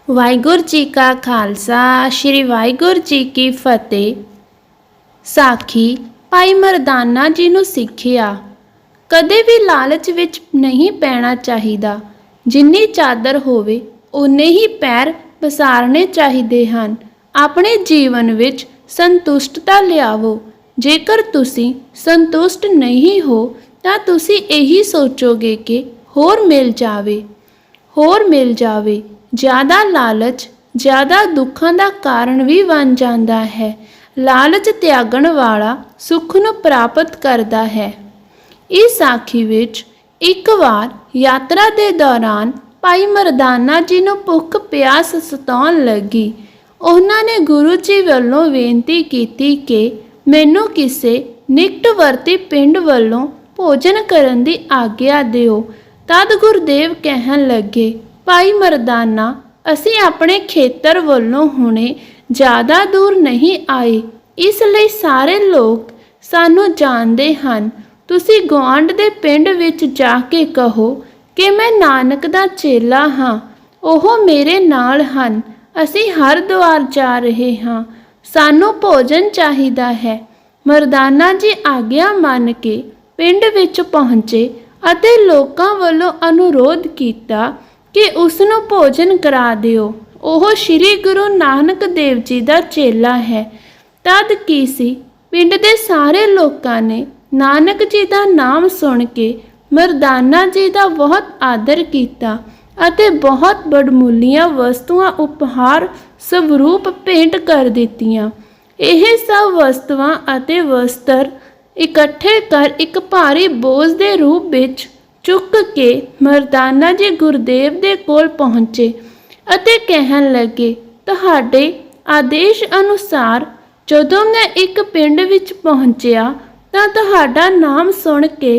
ਵਾਹਿਗੁਰੂ ਜੀ ਕਾ ਖਾਲਸਾ ਸ਼੍ਰੀ ਵਾਹਿਗੁਰੂ ਜੀ ਕੀ ਫਤਿਹ। ਸਾਖੀ ਭਾਈ ਮਰਦਾਨਾ ਜੀ ਨੂੰ ਸਿੱਖਿਆ। ਕਦੇ ਵੀ ਲਾਲਚ ਵਿੱਚ ਨਹੀਂ ਪੈਣਾ ਚਾਹੀਦਾ। ਜਿੰਨੀ ਚਾਦਰ ਹੋਵੇ ਉਨੇ ਹੀ ਪੈਰ ਪਸਾਰਨੇ ਚਾਹੀਦੇ ਹਨ। ਆਪਣੇ ਜੀਵਨ ਵਿੱਚ ਸੰਤੁਸ਼ਟਤਾ ਲਿਆਵੋ। ਜੇਕਰ ਤੁਸੀਂ ਸੰਤੁਸ਼ਟ ਨਹੀਂ ਹੋ ਤਾਂ ਤੁਸੀਂ ਇਹੀ ਸੋਚੋਗੇ ਕਿ ਹੋਰ ਮਿਲ ਜਾਵੇ। ਜ਼ਿਆਦਾ ਲਾਲਚ ਜ਼ਿਆਦਾ ਦੁੱਖਾਂ ਦਾ ਕਾਰਨ ਵੀ ਬਣ ਜਾਂਦਾ ਹੈ। ਲਾਲਚ ਤਿਆਗਣ ਵਾਲਾ ਸੁੱਖ ਨੂੰ ਪ੍ਰਾਪਤ ਕਰਦਾ ਹੈ। ਇਸ ਸਾਖੀ ਵਿੱਚ ਇੱਕ ਵਾਰ ਯਾਤਰਾ ਦੇ ਦੌਰਾਨ ਭਾਈ ਮਰਦਾਨਾ ਜੀ ਨੂੰ ਭੁੱਖ ਪਿਆਸ ਸਤਾਉਣ ਲੱਗੀ। ਉਹਨਾਂ ਨੇ ਗੁਰੂ ਜੀ ਵੱਲੋਂ ਬੇਨਤੀ ਕੀਤੀ ਕਿ ਮੈਨੂੰ ਕਿਸੇ ਨਿਕਟਵਰਤੀ ਪਿੰਡ ਵੱਲੋਂ ਭੋਜਨ ਕਰਨ ਦੀ ਆਗਿਆ ਦਿਓ। ਤਦ ਗੁਰਦੇਵ ਕਹਿਣ ਲੱਗੇ, ਭਾਈ ਮਰਦਾਨਾ, ਅਸੀਂ ਆਪਣੇ ਖੇਤਰ ਵੱਲੋਂ ਹੁਣੇ ਜ਼ਿਆਦਾ ਦੂਰ ਨਹੀਂ ਆਏ, ਇਸ ਲਈ ਸਾਰੇ ਲੋਕ ਸਾਨੂੰ ਜਾਣਦੇ ਹਨ। ਤੁਸੀਂ ਗੁਆਂਢ ਦੇ ਪਿੰਡ ਵਿੱਚ ਜਾ ਕੇ ਕਹੋ ਕਿ ਮੈਂ ਨਾਨਕ ਦਾ ਚੇਲਾ ਹਾਂ, ਉਹ ਮੇਰੇ ਨਾਲ ਹਨ। ਅਸੀਂ ਹਰਿਦੁਆਰ ਜਾ ਰਹੇ ਹਾਂ, ਸਾਨੂੰ ਭੋਜਨ ਚਾਹੀਦਾ ਹੈ। ਮਰਦਾਨਾ ਜੀ ਆਗਿਆ ਮੰਨ ਕੇ ਪਿੰਡ ਵਿੱਚ ਪਹੁੰਚੇ ਅਤੇ ਲੋਕਾਂ ਵੱਲੋਂ ਅਨੁਰੋਧ ਕੀਤਾ ਕਿ ਉਸ ਨੂੰ ਭੋਜਨ ਕਰਾ ਦਿਓ। ਉਹ ਸ੍ਰੀ ਗੁਰੂ ਨਾਨਕ ਦੇਵ ਜੀ ਦਾ ਚੇਲਾ ਹੈ। ਤਦ ਕੀ ਸੀ, ਪਿੰਡ ਦੇ ਸਾਰੇ ਲੋਕਾਂ ਨੇ ਨਾਨਕ ਜੀ ਦਾ ਨਾਮ ਸੁਣ ਕੇ ਮਰਦਾਨਾ ਜੀ ਦਾ ਬਹੁਤ ਆਦਰ ਕੀਤਾ ਅਤੇ ਬਹੁਤ ਬੜਮੁੱਲੀਆਂ ਵਸਤੂਆਂ ਉਪਹਾਰ ਸਵਰੂਪ ਭੇਂਟ ਕਰ ਦਿੱਤੀਆਂ। ਇਹ ਸਭ ਵਸਤੂਆਂ ਅਤੇ ਵਸਤਰ ਇਕੱਠੇ ਕਰ ਇੱਕ ਭਾਰੀ ਬੋਝ ਦੇ ਰੂਪ ਵਿੱਚ ਚੁੱਕ ਕੇ ਮਰਦਾਨਾ ਜੀ ਗੁਰਦੇਵ ਦੇ ਕੋਲ ਪਹੁੰਚੇ ਅਤੇ ਕਹਿਣ ਲੱਗੇ, ਤੁਹਾਡੇ ਆਦੇਸ਼ ਅਨੁਸਾਰ ਜਦੋਂ ਮੈਂ ਇੱਕ ਪਿੰਡ ਵਿੱਚ ਪਹੁੰਚਿਆ ਤਾਂ ਤੁਹਾਡਾ ਨਾਮ ਸੁਣ ਕੇ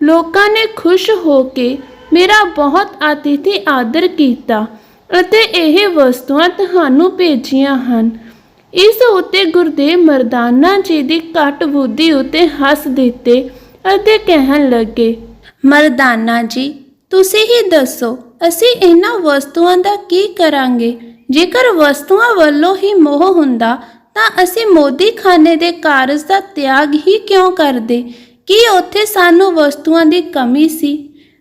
ਲੋਕਾਂ ਨੇ ਖੁਸ਼ ਹੋ ਕੇ ਮੇਰਾ ਬਹੁਤ ਆਤਿਥੀ ਆਦਰ ਕੀਤਾ ਅਤੇ ਇਹ ਵਸਤੂਆਂ ਤੁਹਾਨੂੰ ਭੇਜੀਆਂ ਹਨ। ਇਸ ਉੱਤੇ ਗੁਰਦੇਵ ਮਰਦਾਨਾ ਜੀ ਦੀ ਘੱਟ ਬੁੱਧੀ ਉੱਤੇ ਹੱਸ ਦਿੱਤੇ ਅਤੇ ਕਹਿਣ ਲੱਗੇ, ਮਰਦਾਨਾ ਜੀ, ਤੁਸੀਂ ਹੀ ਦੱਸੋ, ਅਸੀਂ ਇਹਨਾਂ ਵਸਤੂਆਂ ਦਾ ਕੀ ਕਰਾਂਗੇ? ਜੇਕਰ ਵਸਤੂਆਂ ਵੱਲੋਂ ਹੀ ਮੋਹ ਹੁੰਦਾ ਤਾਂ ਅਸੀਂ ਮੋਦੀਖਾਨੇ ਦੇ ਕਾਰਜ ਦਾ ਤਿਆਗ ਹੀ ਕਿਉਂ ਕਰਦੇ? ਕੀ ਉੱਥੇ ਸਾਨੂੰ ਵਸਤੂਆਂ ਦੀ ਕਮੀ ਸੀ?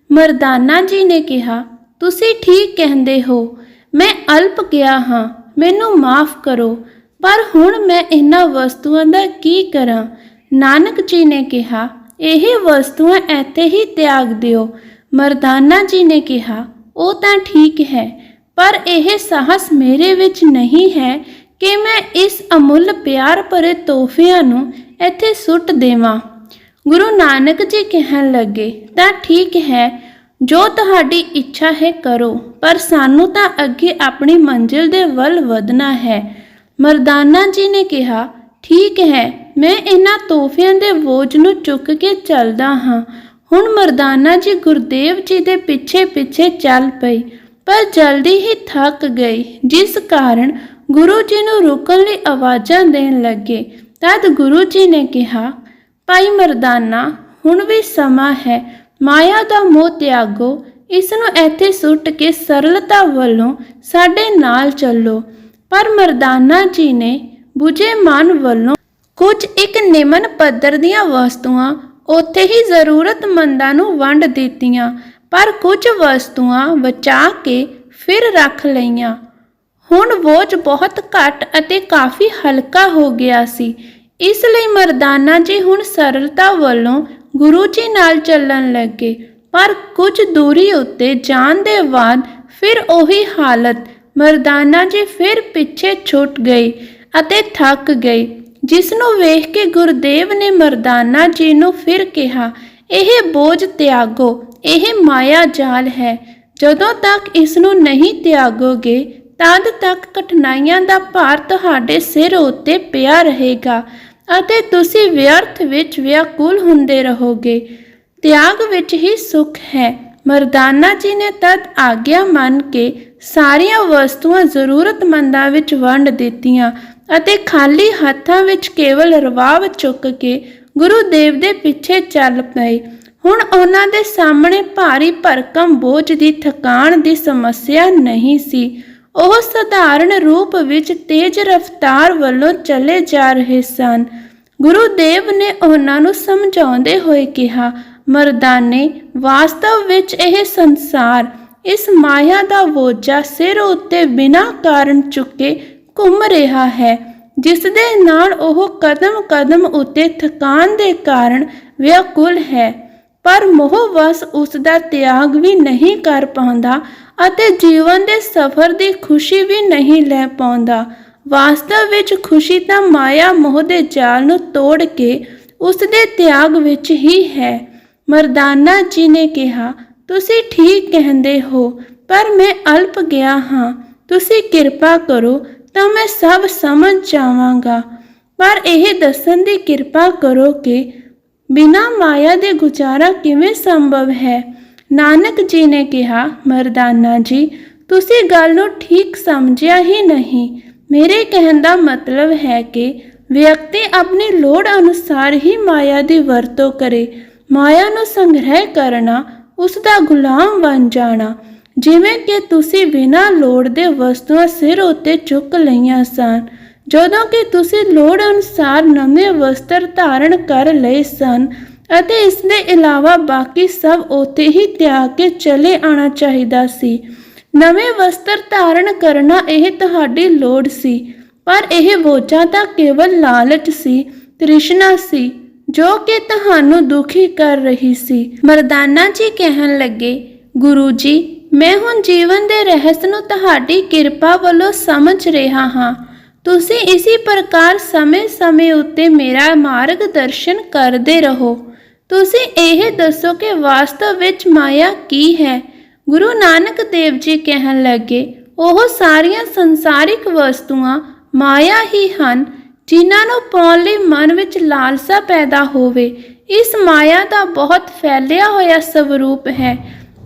ਮਰਦਾਨਾ ਜੀ ਨੇ ਕਿਹਾ, ਤੁਸੀਂ ਠੀਕ ਕਹਿੰਦੇ ਹੋ, ਮੈਂ ਅਲਪ ਗਿਆ ਹਾਂ, ਮੈਨੂੰ ਮਾਫ ਕਰੋ, ਪਰ ਹੁਣ ਮੈਂ ਇਹਨਾਂ ਵਸਤੂਆਂ ਦਾ ਕੀ ਕਰਾਂ? ਨਾਨਕ ਜੀ ਨੇ ਕਿਹਾ, ਇਹ ਵਸਤੂਆਂ ਇੱਥੇ ਹੀ ਤਿਆਗ ਦਿਓ। ਮਰਦਾਨਾ ਜੀ ਨੇ ਕਿਹਾ, ਉਹ ਤਾਂ ਠੀਕ ਹੈ, ਪਰ ਇਹ ਸਾਹਸ ਮੇਰੇ ਵਿੱਚ ਨਹੀਂ ਹੈ ਕਿ ਮੈਂ ਇਸ ਅਮੁੱਲ ਪਿਆਰ ਭਰੇ ਤੋਹਫਿਆਂ ਨੂੰ ਇੱਥੇ ਸੁੱਟ ਦੇਵਾਂ। ਗੁਰੂ ਨਾਨਕ ਜੀ ਕਹਿਣ ਲੱਗੇ, ਤਾਂ ਠੀਕ ਹੈ, ਜੋ ਤੁਹਾਡੀ ਇੱਛਾ ਹੈ ਕਰੋ, ਪਰ ਸਾਨੂੰ ਤਾਂ ਅੱਗੇ ਆਪਣੀ ਮੰਜ਼ਿਲ ਦੇ ਵੱਲ ਵਧਣਾ ਹੈ। ਮਰਦਾਨਾ ਜੀ ਨੇ ਕਿਹਾ, ਠੀਕ ਹੈ, ਮੈਂ ਇਹਨਾਂ ਤੋਹਫਿਆਂ ਦੇ ਬੋਝ ਨੂੰ ਚੁੱਕ ਕੇ ਚੱਲਦਾ ਹਾਂ। ਹੁਣ ਮਰਦਾਨਾ ਜੀ ਗੁਰਦੇਵ ਜੀ ਦੇ ਪਿੱਛੇ ਪਿੱਛੇ ਚੱਲ ਪਈ, ਪਰ ਜਲਦੀ ਹੀ ਥੱਕ ਗਈ, ਜਿਸ ਕਾਰਨ ਗੁਰੂ ਜੀ ਨੂੰ ਰੁਕਣ ਲਈ ਆਵਾਜ਼ਾਂ ਦੇਣ ਲੱਗੇ। ਤਦ ਗੁਰੂ ਜੀ ਨੇ ਕਿਹਾ, ਭਾਈ ਮਰਦਾਨਾ, ਹੁਣ ਵੀ ਸਮਾਂ ਹੈ, ਮਾਇਆ ਦਾ ਮੋਹ ਤਿਆਗੋ, ਇਸ ਨੂੰ ਇੱਥੇ ਸੁੱਟ ਕੇ ਸਰਲਤਾ ਵੱਲੋਂ ਸਾਡੇ ਨਾਲ ਚੱਲੋ। ਪਰ ਮਰਦਾਨਾ ਜੀ ਨੇ ਬੁਝੇ ਮਨ ਵੱਲੋਂ ਕੁਝ ਇੱਕ ਨਿਮਨ ਪੱਧਰ ਦੀਆਂ ਵਸਤੂਆਂ ਉੱਥੇ ਹੀ ਜ਼ਰੂਰਤਮੰਦਾਂ ਨੂੰ ਵੰਡ ਦਿੱਤੀਆਂ, ਪਰ ਕੁਝ ਵਸਤੂਆਂ ਬਚਾ ਕੇ ਫਿਰ ਰੱਖ ਲਈਆਂ। ਹੁਣ ਬੋਝ ਬਹੁਤ ਘੱਟ ਅਤੇ ਕਾਫੀ ਹਲਕਾ ਹੋ ਗਿਆ ਸੀ। ਇਸ ਲਈ ਮਰਦਾਨਾ ਜੀ ਹੁਣ ਸਰਲਤਾ ਵੱਲੋਂ ਗੁਰੂ ਜੀ ਨਾਲ ਚੱਲਣ ਲੱਗੇ, ਪਰ ਕੁਝ ਦੂਰੀ ਉੱਤੇ ਜਾਣ ਦੇ ਬਾਅਦ ਫਿਰ ਉਹੀ ਹਾਲਤ। ਮਰਦਾਨਾ ਜੀ ਫਿਰ ਪਿੱਛੇ ਛੁੱਟ ਗਏ ਅਤੇ ਥੱਕ ਗਏ, ਜਿਸ ਨੂੰ ਵੇਖ ਕੇ ਗੁਰਦੇਵ ਨੇ ਮਰਦਾਨਾ ਜੀ ਨੂੰ ਫਿਰ ਕਿਹਾ, ਇਹ ਬੋਝ ਤਿਆਗੋ, ਇਹ ਮਾਇਆ ਜਾਲ ਹੈ। ਜਦੋਂ ਤੱਕ ਇਸ ਨੂੰ ਨਹੀਂ ਤਿਆਗੋਗੇ ਤਦ ਤੱਕ ਕਠਿਨਾਈਆਂ ਦਾ ਭਾਰ ਤੁਹਾਡੇ ਸਿਰ ਉੱਤੇ ਪਿਆ ਰਹੇਗਾ ਅਤੇ ਤੁਸੀਂ ਵਿਅਰਥ ਵਿੱਚ ਵਿਆਕੁਲ ਹੁੰਦੇ ਰਹੋਗੇ। ਤਿਆਗ ਵਿੱਚ ਹੀ ਸੁੱਖ ਹੈ। ਮਰਦਾਨਾ ਜੀ ਨੇ ਤਦ ਆਗਿਆ ਮੰਨ ਕੇ ਸਾਰੀਆਂ ਵਸਤੂਆਂ ਜ਼ਰੂਰਤਮੰਦਾਂ ਵਿੱਚ ਵੰਡ ਦਿੱਤੀਆਂ ਅਤੇ ਖਾਲੀ ਹੱਥਾਂ ਵਿੱਚ ਕੇਵਲ ਰਵਾਬ ਚੁੱਕ ਕੇ ਗੁਰੂਦੇਵ ਦੇ ਪਿੱਛੇ ਚੱਲ ਪਏ। ਹੁਣ ਉਹਨਾਂ ਦੇ ਸਾਹਮਣੇ ਭਾਰੀ ਭਰਕਮ ਬੋਝ ਦੀ ਥਕਾਣ ਦੀ ਸਮੱਸਿਆ ਨਹੀਂ ਸੀ। ਉਹ ਸਧਾਰਨ ਰੂਪ ਵਿੱਚ ਤੇਜ਼ ਰਫ਼ਤਾਰ ਵੱਲੋਂ ਚਲੇ ਜਾ ਰਹੇ ਸਨ। ਗੁਰੂ ਦੇਵ ਨੇ ਉਹਨਾਂ ਨੂੰ ਸਮਝਾਉਂਦੇ ਹੋਏ ਕਿਹਾ, ਮਰਦਾਨੇ, ਵਾਸਤਵ ਵਿੱਚ ਇਹ ਸੰਸਾਰ ਇਸ ਮਾਇਆ ਦਾ ਬੋਝਾ ਸਿਰ ਉੱਤੇ ਬਿਨਾਂ ਕਾਰਨ ਚੁੱਕੇ ਘੁੰਮ ਰਿਹਾ ਹੈ, ਜਿਸ ਦੇ ਨਾਲ ਉਹ ਕਦਮ ਕਦਮ ਉੱਤੇ ਥਕਾਨ ਦੇ ਕਾਰਨ ਵਿਆਕੁਲ ਹੈ, ਪਰ ਮੋਹਵਸ ਉਸ ਦਾ ਤਿਆਗ ਵੀ ਨਹੀਂ ਕਰ ਪਾਉਂਦਾ ਅਤੇ ਜੀਵਨ ਦੇ ਸਫ਼ਰ ਦੀ ਖੁਸ਼ੀ ਵੀ ਨਹੀਂ ਲੈ ਪਾਉਂਦਾ। ਵਾਸਤਵ ਵਿੱਚ ਖੁਸ਼ੀ ਤਾਂ ਮਾਇਆ ਮੋਹ ਦੇ ਜਾਲ ਨੂੰ ਤੋੜ ਕੇ ਉਸ ਦੇ ਤਿਆਗ ਵਿੱਚ ਹੀ ਹੈ। ਮਰਦਾਨਾ ਜੀ ਨੇ ਕਿਹਾ, ਤੁਸੀਂ ਠੀਕ ਕਹਿੰਦੇ ਹੋ, ਪਰ ਮੈਂ ਅਲਪ ਗਿਆ ਹਾਂ। ਤੁਸੀਂ ਕਿਰਪਾ ਕਰੋ ਤਾਂ ਮੈਂ ਸਭ ਸਮਝ ਜਾਵਾਂਗਾ, ਪਰ ਇਹ ਦੱਸਣ ਦੀ ਕਿਰਪਾ ਕਰੋ ਕਿ ਬਿਨਾਂ ਮਾਇਆ ਦੇ ਗੁਜ਼ਾਰਾ ਕਿਵੇਂ ਸੰਭਵ ਹੈ। ਨਾਨਕ ਜੀ ਨੇ ਕਿਹਾ, ਮਰਦਾਨਾ ਜੀ, ਤੁਸੀਂ ਗੱਲ ਨੂੰ ਠੀਕ ਸਮਝਿਆ ਹੀ ਨਹੀਂ। ਮੇਰੇ ਕਹਿਣ ਦਾ ਮਤਲਬ ਹੈ ਕਿ ਵਿਅਕਤੀ ਆਪਣੀ ਲੋੜ ਅਨੁਸਾਰ ਹੀ ਮਾਇਆ ਦੀ ਵਰਤੋਂ ਕਰੇ। ਮਾਇਆ ਨੂੰ ਸੰਗ੍ਰਹਿ ਕਰਨਾ, ਉਸ ਦਾ ਗੁਲਾਮ ਬਣ ਜਾਣਾ। ਜਿਵੇਂ ਕਿ ਤੁਸੀਂ ਬਿਨਾਂ ਲੋੜ ਦੇ ਵਸਤੂਆਂ ਸਿਰ ਉੱਤੇ ਚੁੱਕ ਲਈਆਂ ਸਨ, ਜਦੋਂ ਕਿ ਤੁਸੀਂ ਲੋੜ ਅਨੁਸਾਰ ਨਵੇਂ ਵਸਤਰ ਧਾਰਨ ਕਰ ਲਏ ਸਨ ਅਤੇ ਇਸ ਦੇ ਇਲਾਵਾ ਬਾਕੀ ਸਭ ਉੱਥੇ ਹੀ ਤਿਆਗ ਕੇ ਚਲੇ ਆਉਣਾ ਚਾਹੀਦਾ ਸੀ। ਨਵੇਂ ਵਸਤਰ ਧਾਰਨ ਕਰਨਾ ਇਹ ਤੁਹਾਡੀ ਲੋੜ ਸੀ, ਪਰ ਇਹ ਬੋਝਾ ਤਾਂ ਕੇਵਲ ਲਾਲਚ ਸੀ, ਤ੍ਰਿਸ਼ਨਾ ਸੀ, ਜੋ ਕਿ ਤੁਹਾਨੂੰ ਦੁਖੀ ਕਰ ਰਹੀ ਸੀ। ਮਰਦਾਨਾ ਜੀ ਕਹਿਣ ਲੱਗੇ, ਗੁਰੂ ਜੀ, ਮੈਂ ਹੁਣ ਜੀਵਨ ਦੇ ਰਹੱਸ ਨੂੰ ਤੁਹਾਡੀ ਕਿਰਪਾ ਵੱਲੋਂ ਸਮਝ ਰਿਹਾ ਹਾਂ। ਤੁਸੀਂ ਇਸੇ ਪ੍ਰਕਾਰ ਸਮੇਂ-ਸਮੇਂ ਉੱਤੇ ਮੇਰਾ ਮਾਰਗਦਰਸ਼ਨ ਕਰਦੇ ਰਹੋ। ਤੁਸੀਂ ਇਹ ਦੱਸੋ ਕਿ ਵਾਸਤਵ ਵਿੱਚ ਮਾਇਆ ਕੀ ਹੈ। ਗੁਰੂ ਨਾਨਕ ਦੇਵ ਜੀ ਕਹਿਣ ਲੱਗੇ, ਉਹ ਸਾਰੀਆਂ ਸੰਸਾਰਿਕ ਵਸਤੂਆਂ ਮਾਇਆ ਹੀ ਹਨ, ਜਿਨ੍ਹਾਂ ਨੂੰ ਪਾਉਣ ਲਈ ਮਨ ਵਿੱਚ ਲਾਲਸਾ ਪੈਦਾ ਹੋਵੇ। ਇਸ ਮਾਇਆ ਦਾ ਬਹੁਤ ਫੈਲਿਆ ਹੋਇਆ ਸਵਰੂਪ ਹੈ।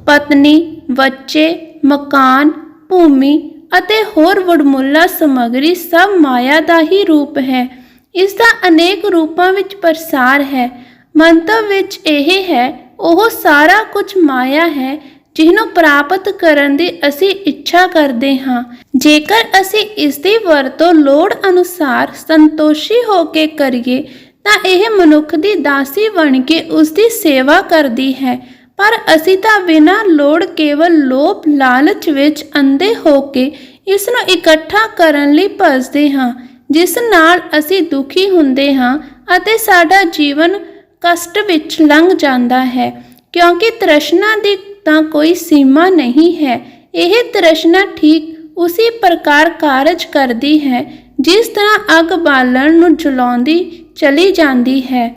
ਪਤਨੀ, ਬੱਚੇ, ਮਕਾਨ, ਭੂਮੀ ਅਤੇ ਹੋਰ ਵਡਮੁੱਲਾ ਸਮੱਗਰੀ ਸਭ ਮਾਇਆ ਦਾ ਹੀ ਰੂਪ ਹੈ। ਇਸ ਦਾ ਅਨੇਕ ਰੂਪਾਂ ਵਿੱਚ ਪ੍ਰਸਾਰ ਹੈ। ਮੰਤਵ ਵਿੱਚ ਇਹ ਹੈ, ਉਹ ਸਾਰਾ ਕੁਝ ਮਾਇਆ ਹੈ, ਜਿਹਨੂੰ ਪ੍ਰਾਪਤ ਕਰਨ ਦੀ ਅਸੀਂ ਇੱਛਾ ਕਰਦੇ ਹਾਂ। ਜੇਕਰ ਅਸੀਂ ਇਸ ਦੀ ਵਰਤੋਂ ਲੋੜ ਅਨੁਸਾਰ ਸੰਤੋਸ਼ੀ ਹੋ ਕੇ ਕਰੀਏ ਤਾਂ ਇਹ ਮਨੁੱਖ ਦੀ ਦਾਸੀ ਬਣ ਕੇ ਉਸ ਦੀ ਸੇਵਾ ਕਰਦੀ ਹੈ। ਪਰ ਅਸੀਂ ਤਾਂ ਬਿਨਾਂ ਲੋੜ ਕੇਵਲ ਲੋਭ ਲਾਲਚ ਵਿੱਚ ਅੰਧੇ ਹੋ ਕੇ ਇਸ ਨੂੰ ਇਕੱਠਾ ਕਰਨ ਲਈ ਭੱਜਦੇ ਹਾਂ, ਜਿਸ ਨਾਲ ਅਸੀਂ ਦੁਖੀ ਹੁੰਦੇ ਹਾਂ ਅਤੇ ਸਾਡਾ ਜੀਵਨ ਕਸ਼ਟ ਵਿੱਚ ਲੰਘ ਜਾਂਦਾ ਹੈ। ਕਿਉਂਕਿ ਤ੍ਰਿਸ਼ਨਾ ਦੀ ਤਾਂ ਕੋਈ ਸੀਮਾ ਨਹੀਂ ਹੈ। ਇਹ ਤ੍ਰਿਸ਼ਨਾ ਠੀਕ ਉਸੇ ਪ੍ਰਕਾਰ ਕਾਰਜ ਕਰਦੀ ਹੈ, ਜਿਸ ਤਰ੍ਹਾਂ ਅੱਗ ਬਾਲਣ ਨੂੰ ਜਲਾਉਂਦੀ ਚਲੀ ਜਾਂਦੀ ਹੈ।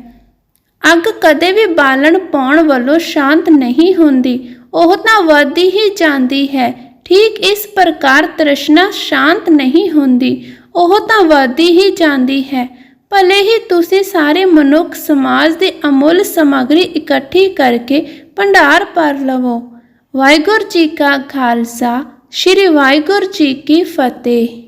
ਅੱਗ ਕਦੇ ਵੀ ਬਾਲਣ ਪਾਉਣ ਵੱਲੋਂ ਸ਼ਾਂਤ ਨਹੀਂ ਹੁੰਦੀ, ਉਹ ਤਾਂ ਵੱਧਦੀ ਹੀ ਜਾਂਦੀ ਹੈ। ਠੀਕ ਇਸ ਪ੍ਰਕਾਰ ਤ੍ਰਿਸ਼ਨਾ ਸ਼ਾਂਤ ਨਹੀਂ ਹੁੰਦੀ, ਉਹ ਤਾਂ ਵੱਧਦੀ ਹੀ ਜਾਂਦੀ ਹੈ। ਭਲੇ ਹੀ ਤੁਸੀਂ ਸਾਰੇ ਮਨੁੱਖ ਸਮਾਜ ਦੀ ਅਮੁੱਲ ਸਮੱਗਰੀ ਇਕੱਠੀ ਕਰਕੇ ਭੰਡਾਰ ਭਰ ਲਵੋ। ਵਾਹਿਗੁਰੂ ਜੀ ਕਾ ਖਾਲਸਾ, ਸ਼੍ਰੀ ਵਾਹਿਗੁਰੂ ਜੀ ਕੀ ਫਤਿਹ।